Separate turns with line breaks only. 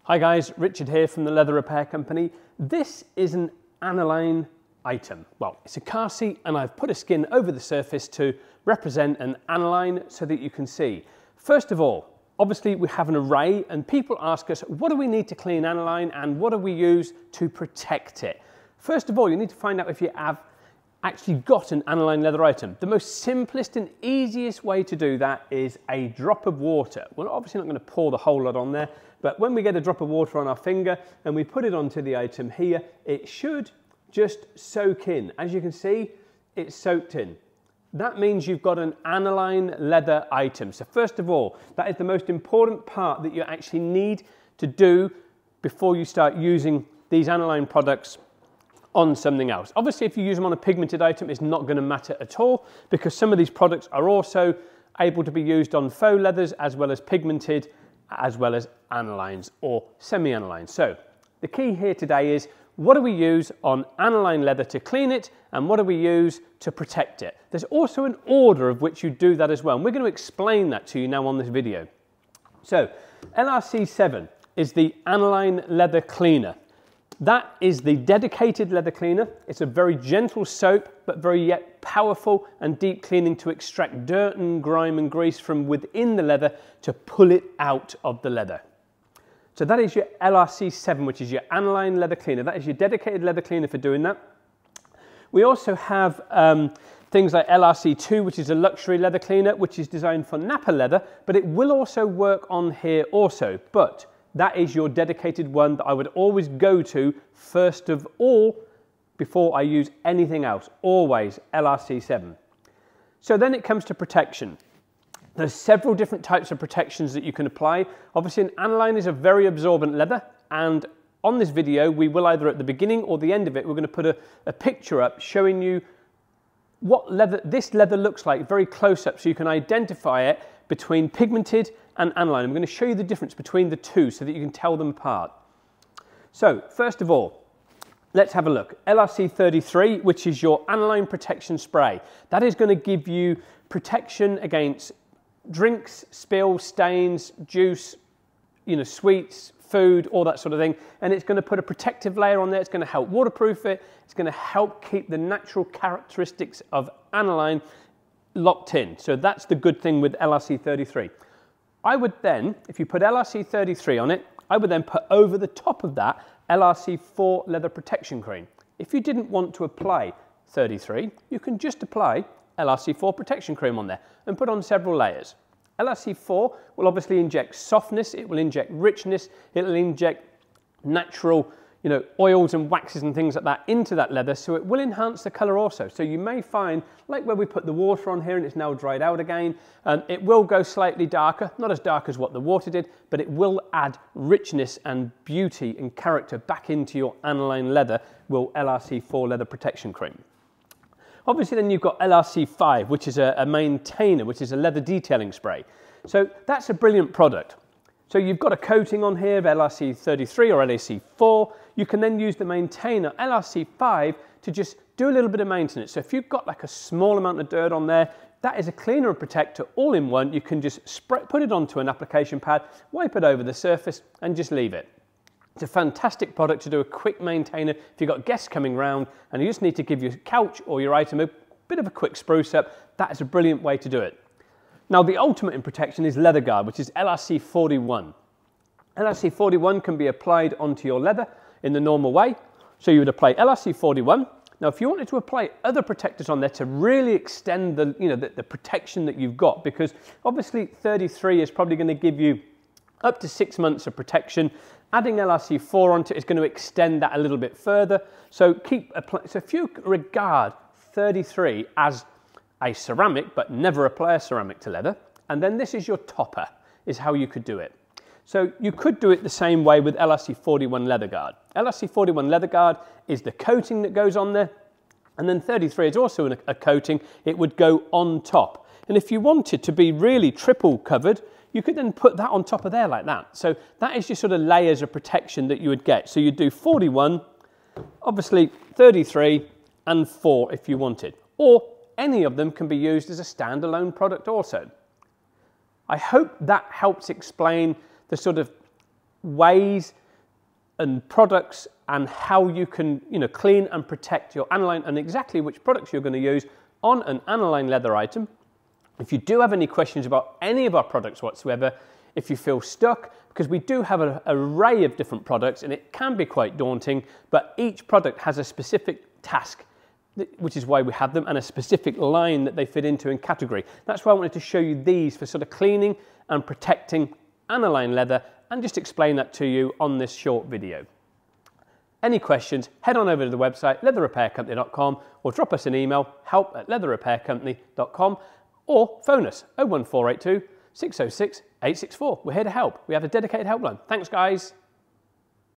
Hi guys, Richard here from the Leather Repair Company. This is an aniline item. Well, it's a car seat and I've put a skin over the surface to represent an aniline so that you can see. First of all, obviously we have an array and people ask us, what do we need to clean aniline and what do we use to protect it? First of all, you need to find out if you have actually got an aniline leather item. The most simplest and easiest way to do that is a drop of water. We're obviously not going to pour the whole lot on there, but when we get a drop of water on our finger and we put it onto the item here, it should just soak in. As you can see, it's soaked in. That means you've got an aniline leather item. So first of all, that is the most important part that you actually need to do before you start using these aniline products on something else. Obviously, if you use them on a pigmented item, it's not going to matter at all because some of these products are also able to be used on faux leathers as well as pigmented, as well as anilines or semi-anilines. So the key here today is what do we use on aniline leather to clean it and what do we use to protect it? There's also an order of which you do that as well, and we're going to explain that to you now on this video. So LRC 7 is the aniline leather cleaner. That is the dedicated leather cleaner. It's a very gentle soap, but very yet powerful and deep cleaning to extract dirt and grime and grease from within the leather to pull it out of the leather. So that is your LRC 7, which is your aniline leather cleaner. That is your dedicated leather cleaner for doing that. We also have things like LRC 2, which is a luxury leather cleaner, which is designed for Napa leather, but it will also work on here also. But that is your dedicated one that I would always go to first of all before I use anything else, always LRC 7. So then it comes to protection. There's several different types of protections that you can apply. Obviously an aniline is a very absorbent leather, and on this video we will either at the beginning or the end of it, we're going to put a picture up showing you what this leather looks like very close up so you can identify it between pigmented and aniline. I'm going to show you the difference between the two so that you can tell them apart. So first of all, let's have a look. LRC 33, which is your aniline protection spray. That is going to give you protection against drinks, spills, stains, juice, sweets, food, all that sort of thing. And it's going to put a protective layer on there. It's going to help waterproof it. It's going to help keep the natural characteristics of aniline locked in. So that's the good thing with LRC 33. I would then, if you put LRC 33 on it, I would then put over the top of that LRC 4 Leather Protection Cream. If you didn't want to apply 33, you can just apply LRC 4 Protection Cream on there and put on several layers. LRC 4 will obviously inject softness, it will inject richness, it will inject natural oils and waxes and things like that into that leather, so it will enhance the colour also. So you may find, like where we put the water on here and it's now dried out again, it will go slightly darker, not as dark as what the water did, but it will add richness and beauty and character back into your aniline leather with LRC 4 Leather Protection Cream. Obviously then you've got LRC 5, which is a maintainer, which is a leather detailing spray. So that's a brilliant product. So you've got a coating on here of LRC 33 or LRC 4. You can then use the maintainer LRC 5 to just do a little bit of maintenance. So if you've got like a small amount of dirt on there, that is a cleaner and protector all in one. You can just put it onto an application pad, wipe it over the surface and just leave it. It's a fantastic product to do a quick maintainer if you've got guests coming round and you just need to give your couch or your item a bit of a quick spruce up. That is a brilliant way to do it. Now the ultimate in protection is Leather Guard, which is LRC 41. LRC 41 can be applied onto your leather in the normal way. So you would apply LRC 41. Now if you wanted to apply other protectors on there to really extend the protection that you've got, because obviously 33 is probably going to give you up to 6 months of protection. Adding LRC 4 onto it is going to extend that a little bit further. So if you regard 33 as a ceramic, but never apply a ceramic to leather, and then this is your topper, is how you could do it. So you could do it the same way with LRC 41 Leather Guard. LRC 41 Leather Guard is the coating that goes on there, and then 33 is also a coating. It would go on top. And if you wanted to be really triple covered, you could then put that on top of there like that. So that is your sort of layers of protection that you would get. So you'd do 41, obviously 33, and 4 if you wanted. Or any of them can be used as a standalone product also. I hope that helps explain the sort of ways and products and how you can clean and protect your aniline and exactly which products you're going to use on an aniline leather item. If you do have any questions about any of our products whatsoever, if you feel stuck, because we do have an array of different products and it can be quite daunting, but each product has a specific task, which is why we have them, and a specific line that they fit into in category. That's why I wanted to show you these for sort of cleaning and protecting aniline leather and just explain that to you on this short video. Any questions, head on over to the website leatherrepaircompany.com or drop us an email, help@leatherrepaircompany.com, or phone us 01482 606 864. We're here to help. We have a dedicated helpline. Thanks, guys.